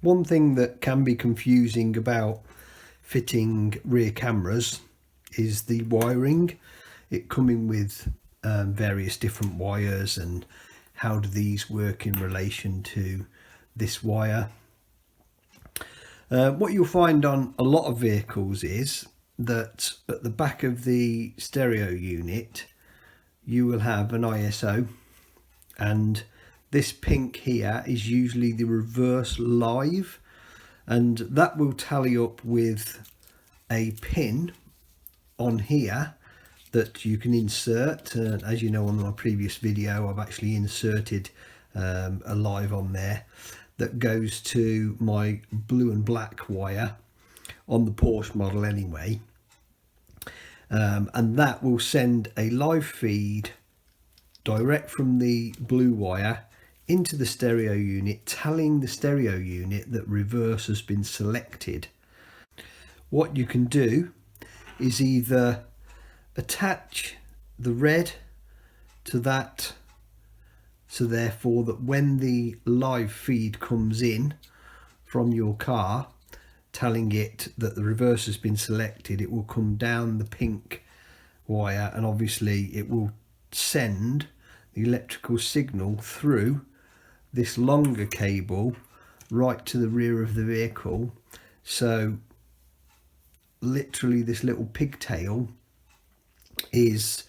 One thing that can be confusing about fitting rear cameras is the wiring. It coming with various different wires, and how do these work in relation to this wire. What you'll find on a lot of vehicles is that at the back of the stereo unit you will have an ISO, and this pink here is usually the reverse live, and that will tally up with a pin on here that you can insert. As you know, on my previous video I've actually inserted a live on there that goes to my blue and black wire on the Porsche model anyway, and that will send a live feed direct from the blue wire into the stereo unit, telling the stereo unit that reverse has been selected. What you can do is either attach the red to that, so therefore that when the live feed comes in from your car telling it that the reverse has been selected, it will come down the pink wire, and obviously it will send the electrical signal through this longer cable right to the rear of the vehicle. So literally this little pigtail is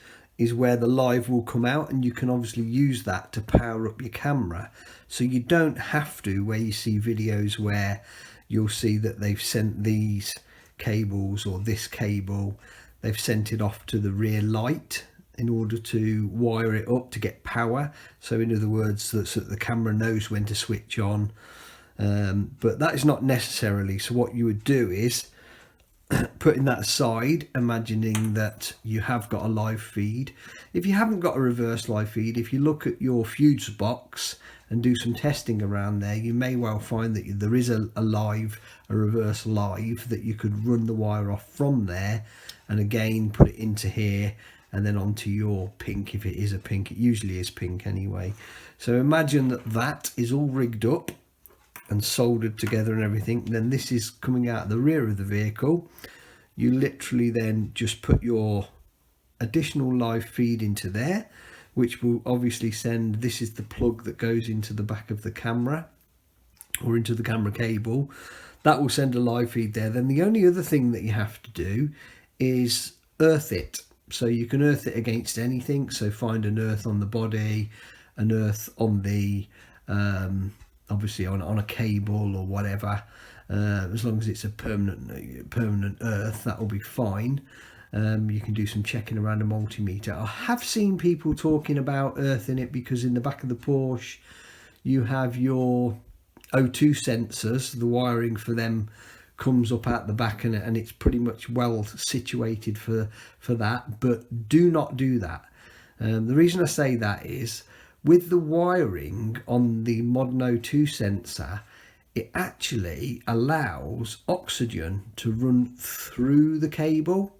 where the live will come out, and you can obviously use that to power up your camera. So you don't have to, where you see videos where you'll see that they've sent these cables, or this cable, they've sent it off to the rear light in order to wire it up to get power. So in other words, so that the camera knows when to switch on, but that is not necessarily. So what you would do is putting that aside, imagining that you have got a live feed. If you haven't got a reverse live feed, if you look at your fuse box and do some testing around there, you may well find that there is a reverse live that you could run the wire off from there, and again put it into here and then onto your pink, if it is a pink. It usually is pink anyway. So imagine that that is all rigged up and soldered together and everything. Then this is coming out the rear of the vehicle. You literally then just put your additional live feed into there, which will obviously send, this is the plug that goes into the back of the camera or into the camera cable. That will send a live feed there. Then the only other thing that you have to do is earth it. So you can earth it against anything. So find an earth on the body, an earth on the obviously on a cable or whatever, as long as it's a permanent earth, that will be fine. You can do some checking around a multimeter. I have seen people talking about earthing it, because in the back of the Porsche you have your O2 sensors. The wiring for them comes up at the back, and it's pretty much well situated for that. But do not do that. The reason I say that is, with the wiring on the modern O2 sensor, it actually allows oxygen to run through the cable.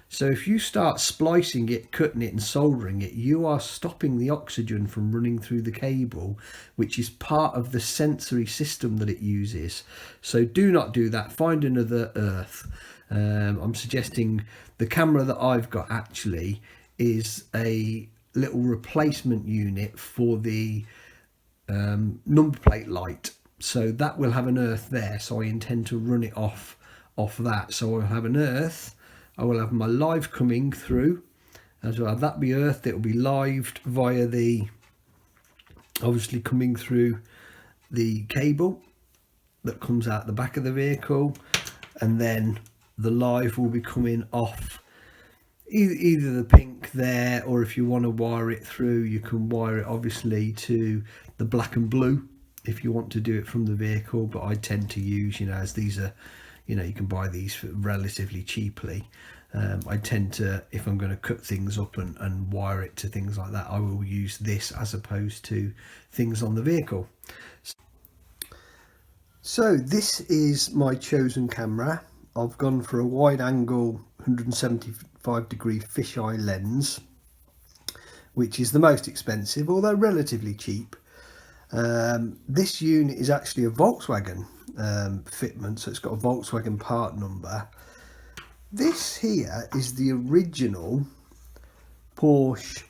So if you start splicing it, cutting it and soldering it, you are stopping the oxygen from running through the cable, which is part of the sensory system that it uses. So do not do that. Find another earth. I'm suggesting the camera that I've got actually is a little replacement unit for the number plate light, so that will have an earth there. So I intend to run it off that. So I'll have an earth, I will have my live coming through as well. That be earthed, it will be lived via the, obviously coming through the cable that comes out the back of the vehicle, and then the live will be coming off either the pink there, or if you want to wire it through, you can wire it obviously to the black and blue if you want to do it from the vehicle. But I tend to use, as these are, you can buy these relatively cheaply. I tend to, if I'm going to cut things up and wire it to things like that, I will use this as opposed to things on the vehicle. So this is my chosen camera. I've gone for a wide angle 175-degree fisheye lens, which is the most expensive, although relatively cheap. This unit is actually a Volkswagen. fitment, so it's got a Volkswagen part number. This here is the original Porsche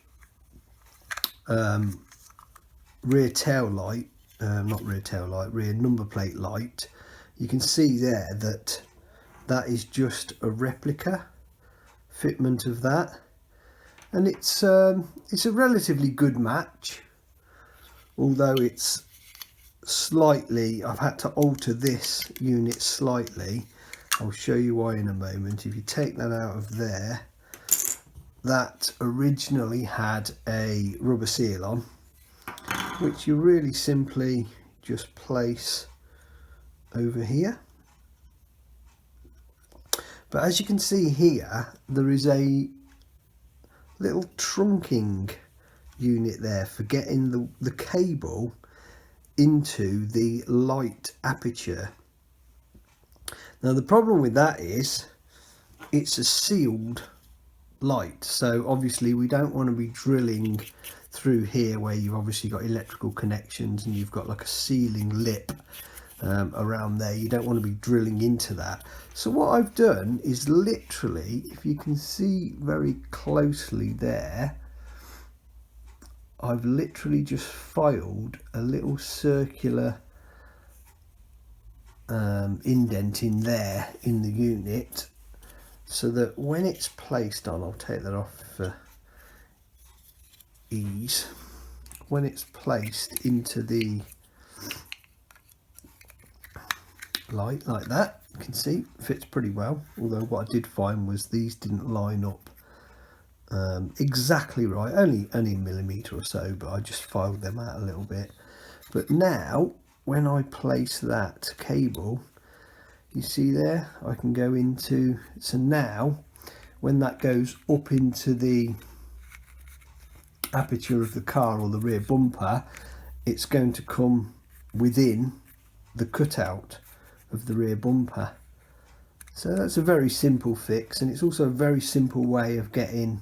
rear tail light, not rear tail light, rear number plate light. You can see there that that is just a replica fitment of that, and it's a relatively good match, although it's slightly, I've had to alter this unit slightly. I'll show you why in a moment. If you take that out of there, that originally had a rubber seal on, which you really simply just place over here. But as you can see here, there is a little trunking unit there for getting the cable into the light aperture. Now the problem with that is it's a sealed light, so obviously we don't want to be drilling through here where you've obviously got electrical connections and you've got like a sealing lip around there. You don't want to be drilling into that. So what I've done is literally, if you can see very closely there, I've literally just filed a little circular indent in there in the unit, so that when it's placed on, I'll take that off for ease, when it's placed into the light like that, you can see it fits pretty well. Although what I did find was these didn't line up exactly right, only a millimetre or so, but I just filed them out a little bit. But now when I place that cable, you see there, I can go into, so now when that goes up into the aperture of the car or the rear bumper, it's going to come within the cutout of the rear bumper. So that's a very simple fix, and it's also a very simple way of getting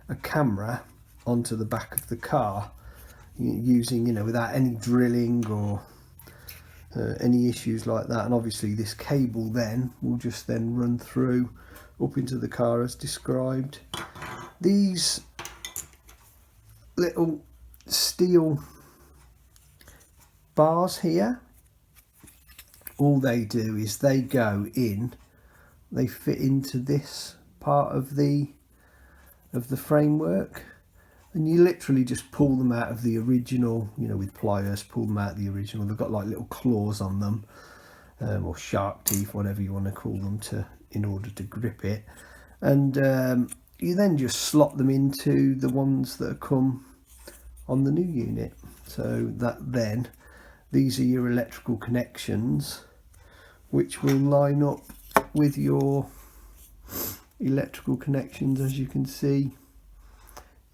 a camera onto the back of the car using, you know, without any drilling or any issues like that. And obviously this cable then will just then run through up into the car as described. These little steel bars here, all they do is they go in, they fit into this part of the framework, and you literally just pull them out of the original, you know, with pliers, pull them out of the original. They've got like little claws on them, or shark teeth, whatever you want to call them, in order to grip it. And you then just slot them into the ones that come on the new unit. So that then, these are your electrical connections, which will line up with your electrical connections. As you can see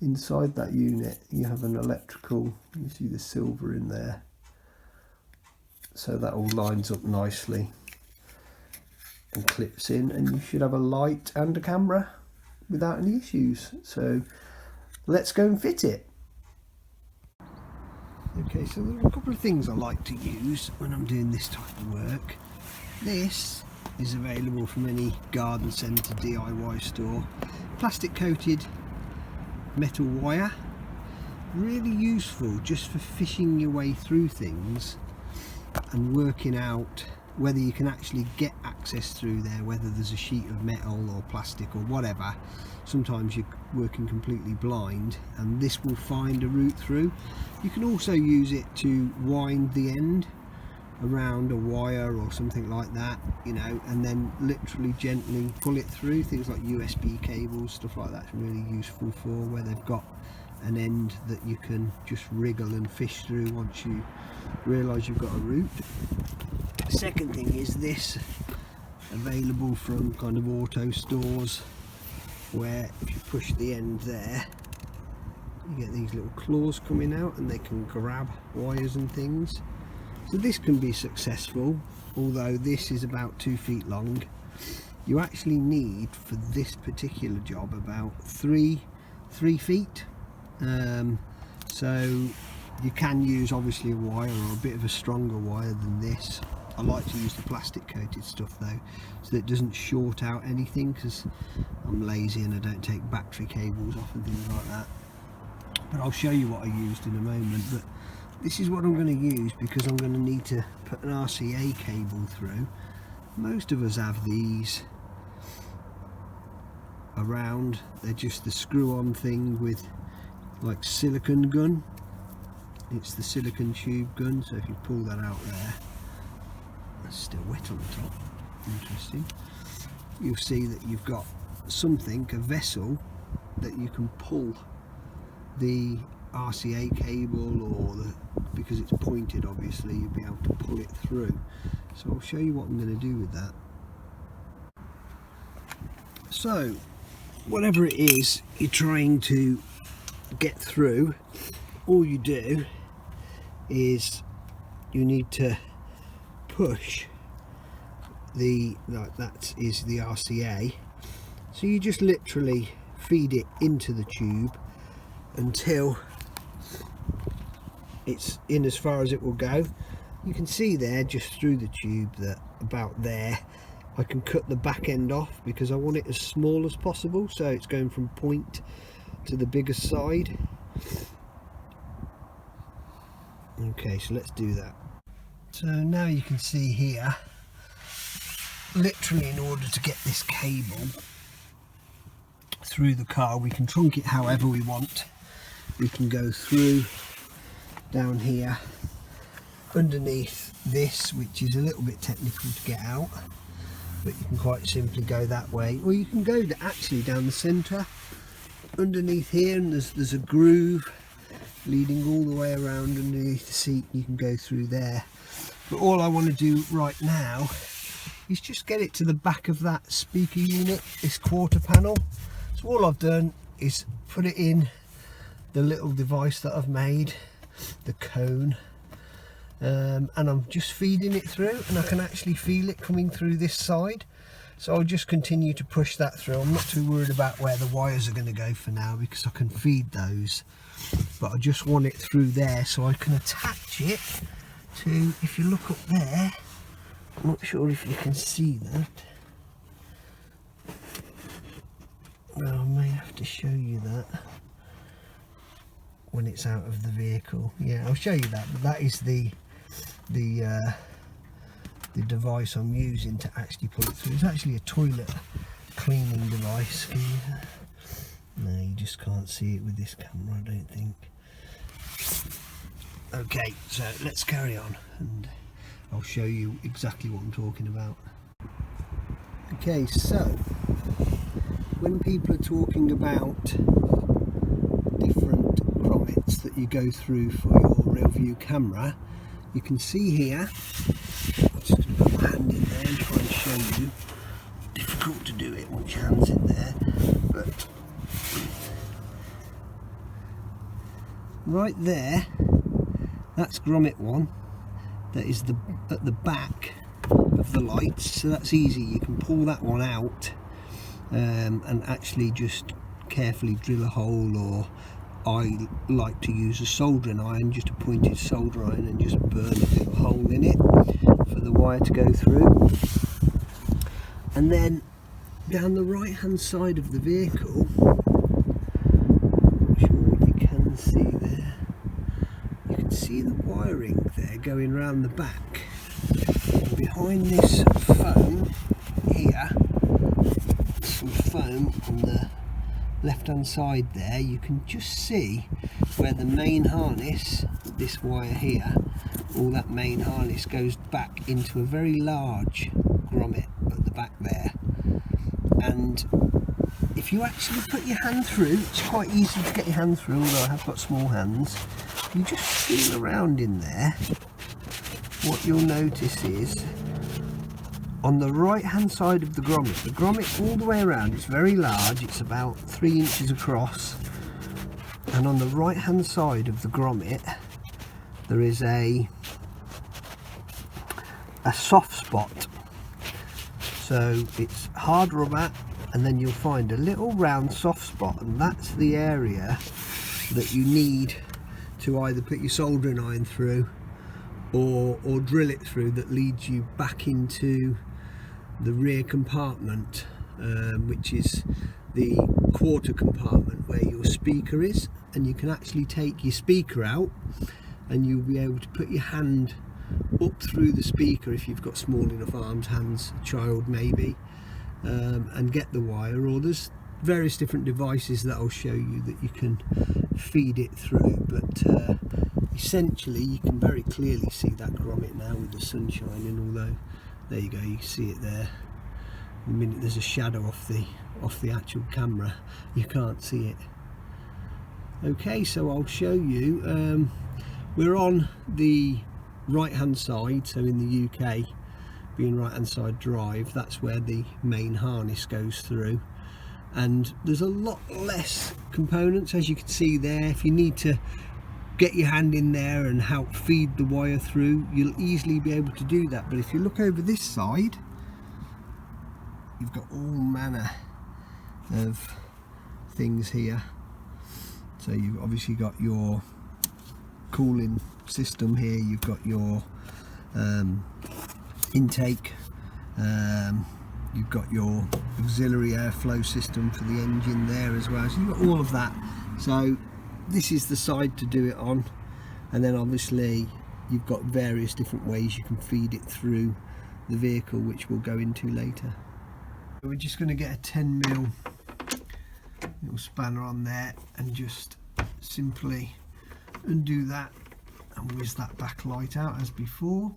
inside that unit, you have an electrical, you see the silver in there, so that all lines up nicely and clips in, and you should have a light and a camera without any issues. So let's go and fit it. Okay, so there are a couple of things I like to use when I'm doing this type of work. This is available from any garden centre DIY store. Plastic coated metal wire, really useful just for fishing your way through things and working out whether you can actually get access through there, whether there's a sheet of metal or plastic or whatever. Sometimes you're working completely blind and this will find a route through. You can also use it to wind the end around a wire or something like that, you know, and then literally gently pull it through. Things like USB cables, stuff like that's really useful for where they've got an end that you can just wriggle and fish through once you realise you've got a route. The second thing is this, available from kind of auto stores, where if you push the end there, you get these little claws coming out and they can grab wires and things. So this can be successful, although this is about 2 feet long. You actually need, for this particular job, about three feet. So you can use obviously a wire or a bit of a stronger wire than this. I like to use the plastic coated stuff though, so that it doesn't short out anything, because I'm lazy and I don't take battery cables off and things like that. But I'll show you what I used in a moment. But this is what I'm going to use, because I'm going to need to put an RCA cable through. Most of us have these around. They're just the screw-on thing with like silicone gun. It's the silicone tube gun, so if you pull that out there, that's still wet on the top. Interesting. You'll see that you've got something, a vessel, that you can pull the RCA cable, or because it's pointed, obviously you'll be able to pull it through. So I'll show you what I'm going to do with that. So whatever it is you're trying to get through, all you do is you need to push the, like that is the RCA, so you just literally feed it into the tube until it's in as far as it will go. You can see there just through the tube that about there I can cut the back end off, because I want it as small as possible, so it's going from point to the bigger side. Okay, so let's do that. So now you can see here, literally in order to get this cable through the car, we can trunk it however we want. We can go through down here underneath this, which is a little bit technical to get out, but you can quite simply go that way, or you can go actually down the centre underneath here, and there's a groove leading all the way around underneath the seat. You can go through there, but all I want to do right now is just get it to the back of that speaker unit, this quarter panel. So all I've done is put it in the little device that I've made, the cone, and I'm just feeding it through, and I can actually feel it coming through this side. So I'll just continue to push that through. I'm not too worried about where the wires are going to go for now, because I can feed those, but I just want it through there so I can attach it to, if you look up there, I'm not sure if you can see that. Well, I may have to show you that when it's out of the vehicle. Yeah, I'll show you that, but that is the device I'm using to actually pull it through. It's actually a toilet cleaning device. No, you just can't see it with this camera, I don't think. Okay, so let's carry on and I'll show you exactly what I'm talking about. Okay, so when people are talking about different grommets that you go through for your rear view camera, you can see here, I'm just going to put my hand in there and try and show you. Difficult to do it once your hand's in there, but right there, that's grommet 1. That is at the back of the lights, so that's easy. You can pull that one out and actually just carefully drill a hole, or I like to use a soldering iron, just a pointed solder iron, and just burn a little hole in it for the wire to go through. And then down the right hand side of the vehicle, I'm sure you can see there, you can see the wiring there going around the back. And behind this foam here, some foam on the left hand side there, you can just see where the main harness, this wire here, all that main harness goes back into a very large grommet at the back there. And if you actually put your hand through, it's quite easy to get your hand through, although I have got small hands. You just feel around in there. What you'll notice is on the right hand side of the grommet all the way around, it's very large, it's about 3 inches across, and on the right hand side of the grommet there is a soft spot. So it's hard rubber, and then you'll find a little round soft spot, and that's the area that you need to either put your soldering iron through or drill it through that leads you back into the rear compartment, which is the quarter compartment where your speaker is, and you can actually take your speaker out and you'll be able to put your hand up through the speaker if you've got small enough arms, hands, a child maybe, and get the wire. Or there's various different devices that I'll show you that you can feed it through, but essentially you can very clearly see that grommet now with the sun shining, although there you go, you can see it there. The minute there's a shadow off the actual camera, you can't see it. Okay, so I'll show you. We're on the right hand side, so in the UK, being right hand side drive, that's where the main harness goes through, and there's a lot less components, as you can see there. If you need to get your hand in there and help feed the wire through, you'll easily be able to do that. But if you look over this side, you've got all manner of things here. So you've obviously got your cooling system here, you've got your intake, you've got your auxiliary airflow system for the engine there as well, so you've got all of that. So this is the side to do it on, and then obviously you've got various different ways you can feed it through the vehicle, which we'll go into later. We're just going to get a 10mm little spanner on there and just simply undo that and whiz that backlight out as before.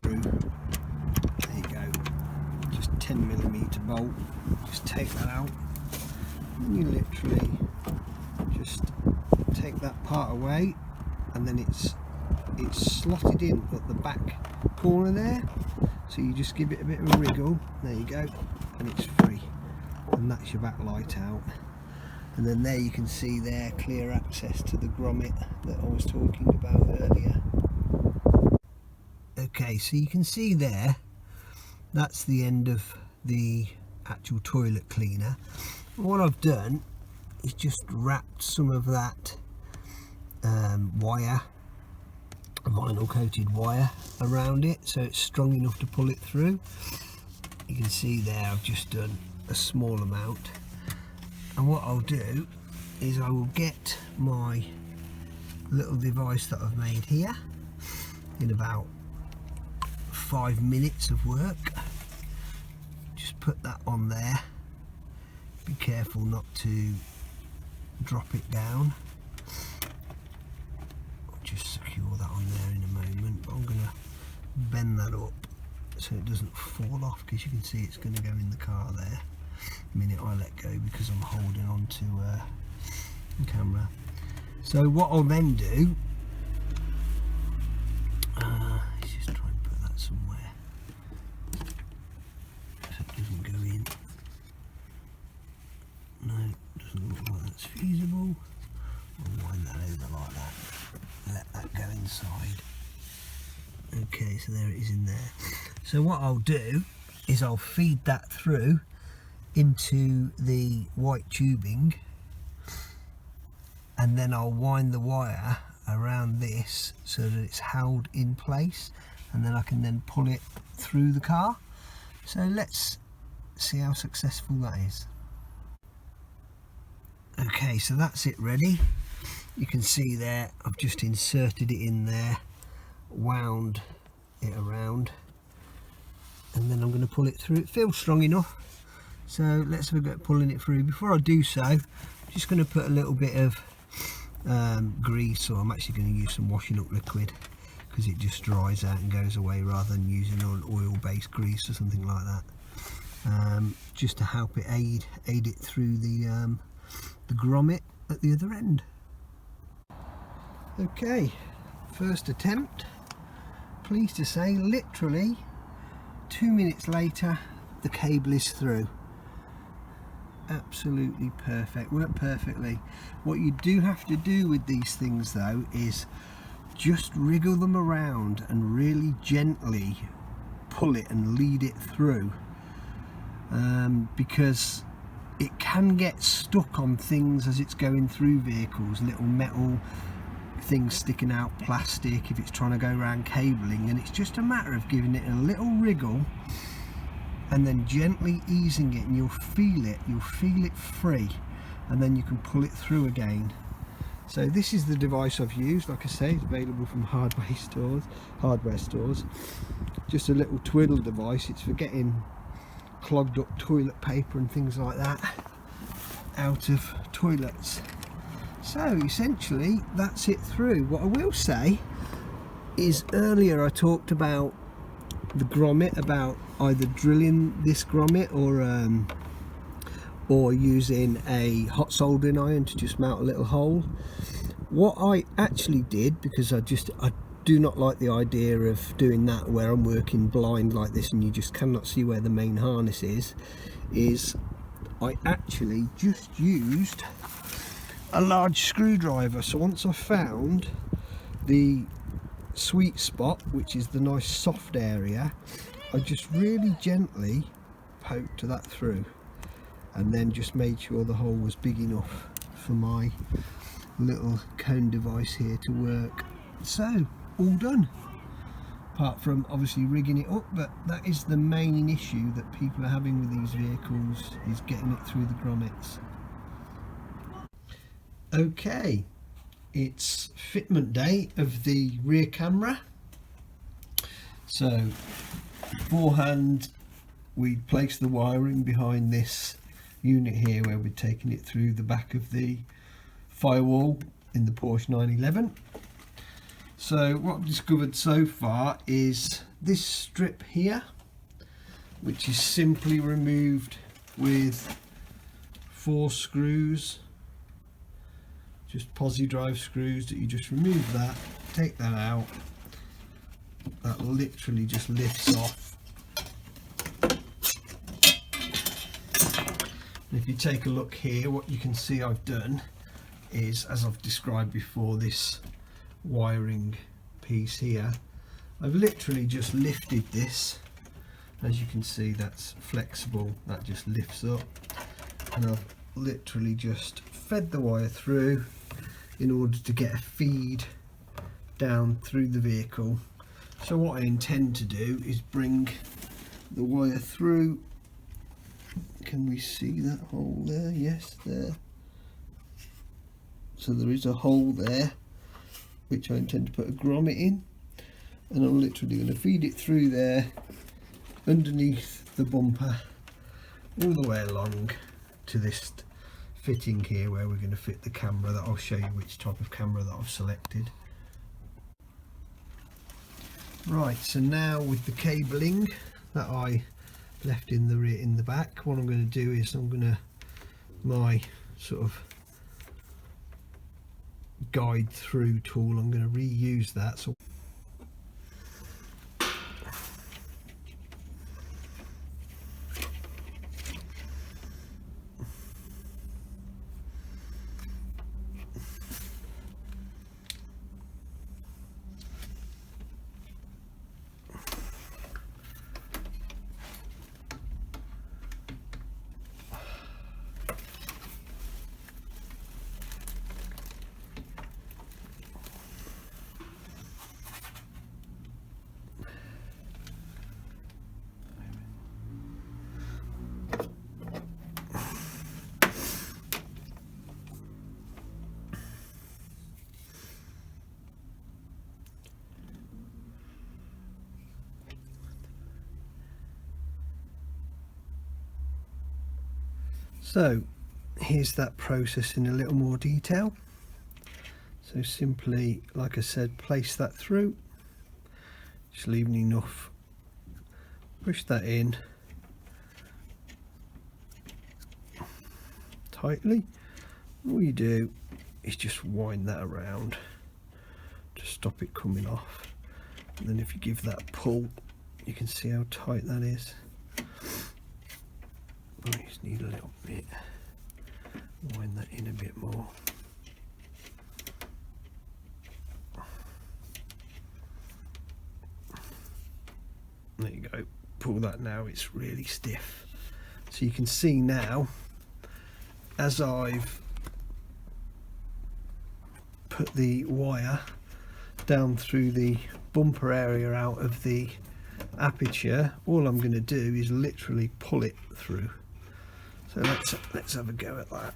There you go, just 10mm bolt. Just take that out, and you literally just take that part away, and then it's slotted in at the back corner there, so you just give it a bit of a wriggle, there you go, and it's free, and that's your backlight out. And then there you can see there clear access to the grommet that I was talking about earlier. Okay, so you can see there, that's the end of the actual toilet cleaner. What I've done is just wrapped some of that wire, vinyl coated wire, around it so it's strong enough to pull it through. You can see there I've just done a small amount, and what I'll do is I will get my little device that I've made here in about 5 minutes of work. Just put that on there, be careful not to drop it down. I'll just secure that on there in a moment, but I'm going to bend that up so it doesn't fall off, because you can see it's going to go in the car there the minute I let go, because I'm holding on to the camera. So what I'll then do, let's just try and put that somewhere so it doesn't go in. No, doesn't look like that's feasible. I'll wind that over like that, let that go inside. Okay, so there it is in there. So what I'll do is I'll feed that through into the white tubing, and then I'll wind the wire around this so that it's held in place, and then I can then pull it through the car. So let's see how successful that is. Okay, so that's it ready. You can see there I've just inserted it in there, wound it around, and then I'm going to pull it through. It feels strong enough, so let's have a go at pulling it through. Before I do so, I'm just going to put a little bit of grease, or I'm actually going to use some washing up liquid, because it just dries out and goes away, rather than using an oil based grease or something like that, just to help it aid it through the grommet at the other end. Okay, first attempt. Pleased to say, literally 2 minutes later the cable is through. Absolutely perfect, worked perfectly. What you do have to do with these things though is just wriggle them around and really gently pull it and lead it through, because it can get stuck on things as it's going through vehicles, little metal things sticking out, plastic, if it's trying to go around cabling, and it's just a matter of giving it a little wriggle and then gently easing it, and you'll feel it free, and then you can pull it through again. So this is the device I've used. Like I say, it's available from hardware stores. Just a little twiddle device. It's for getting clogged up toilet paper and things like that out of toilets. So essentially that's it through. What I will say is, earlier I talked about the grommet, about either drilling this grommet or using a hot soldering iron to just mount a little hole. What I actually did, because I do not like the idea of doing that where I'm working blind like this and you just cannot see where the main harness is I actually just used a large screwdriver. So once I found the sweet spot, which is the nice soft area, I just really gently poked that through, and then just made sure the hole was big enough for my little cone device here to work. So all done, apart from obviously rigging it up, but that is the main issue that people are having with these vehicles, is getting it through the grommets. Okay, it's fitment day of the rear camera. So beforehand we placed the wiring behind this unit here, where we're taking it through the back of the Firewall in the Porsche 911. So what I've discovered so far is this strip here, which is simply removed with 4 screws, just posi drive screws, that you just remove that, take that out, that literally just lifts off. And if you take a look here, what you can see I've done is, as I've described before, this wiring piece here, I've literally just lifted this. As you can see, that's flexible, that just lifts up, and I've literally just fed the wire through in order to get a feed down through the vehicle. So what I intend to do is bring the wire through. Can we see that hole there? Yes, there. So there is a hole there, which I intend to put a grommet in, and I'm literally going to feed it through there, underneath the bumper, all the way along to this fitting here, where we're going to fit the camera. That I'll show you which type of camera that I've selected. Right, so now with the cabling that I left in the rear, in the back, what I'm going to do is I'm going to, my sort of guide through tool, I'm going to reuse that. So So here's that process in a little more detail. So simply, like I said, place that through, just leaving enough, push that in tightly. All you do is just wind that around to stop it coming off, and then if you give that a pull, you can see how tight that is. I just need a little bit, wind that in a bit more. There you go, pull that now, it's really stiff. So you can see now, as I've put the wire down through the bumper area out of the aperture, all I'm going to do is literally pull it through. So let's have a go at that.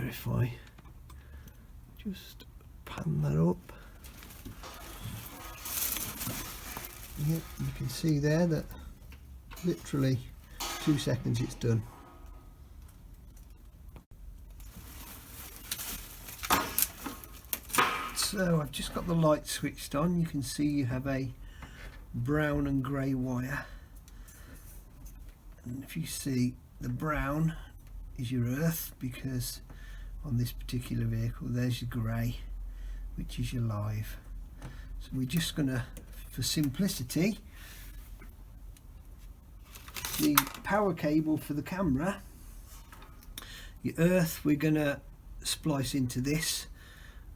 If I just pan that up, yeah, you can see there that literally 2 seconds it's done. So I've just got the light switched on. You can see you have a brown and grey wire, and if you see, the brown is your earth, because on this particular vehicle there's your grey, which is your live. So we're just gonna, for simplicity, the power cable for the camera, your earth, we're gonna splice into this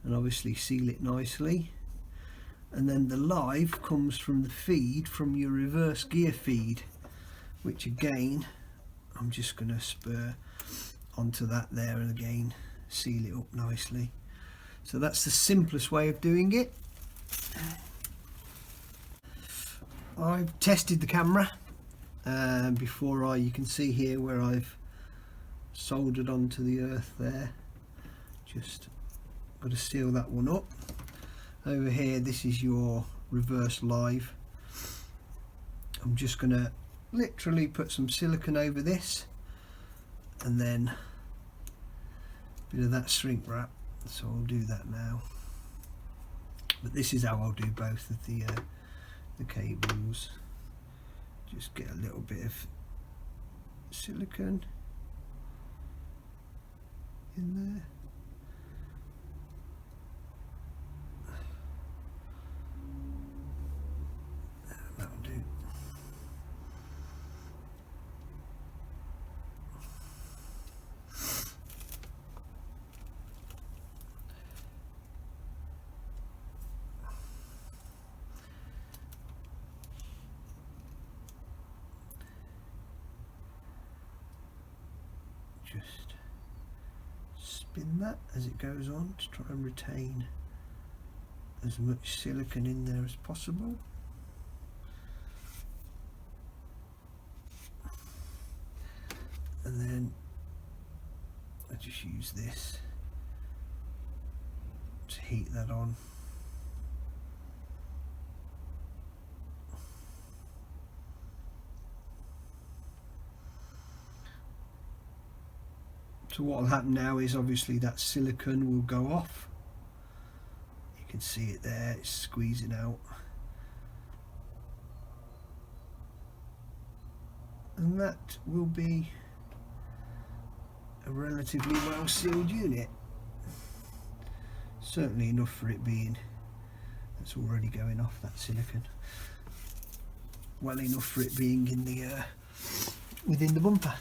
and obviously seal it nicely, and then the live comes from the feed from your reverse gear feed, which again I'm just gonna spur onto that there, and again seal it up nicely. So that's the simplest way of doing it. I've tested the camera before you can see here where I've soldered onto the earth there. Just got to seal that one up. Over here, this is your reverse live. I'm just going to literally put some silicone over this, and then a bit of that shrink wrap, so I'll do that now. But this is how I'll do both of the cables. Just get a little bit of silicone in there. That'll do. Just spin that as it goes on to try and retain as much silicone in there as possible. And then I just use this to heat that on. So what will happen now is obviously that silicone will go off. You can see it there, it's squeezing out. And that will be a relatively well sealed unit. Certainly enough for it being, that's already going off, that silicone. Well enough for it being in the within the bumper.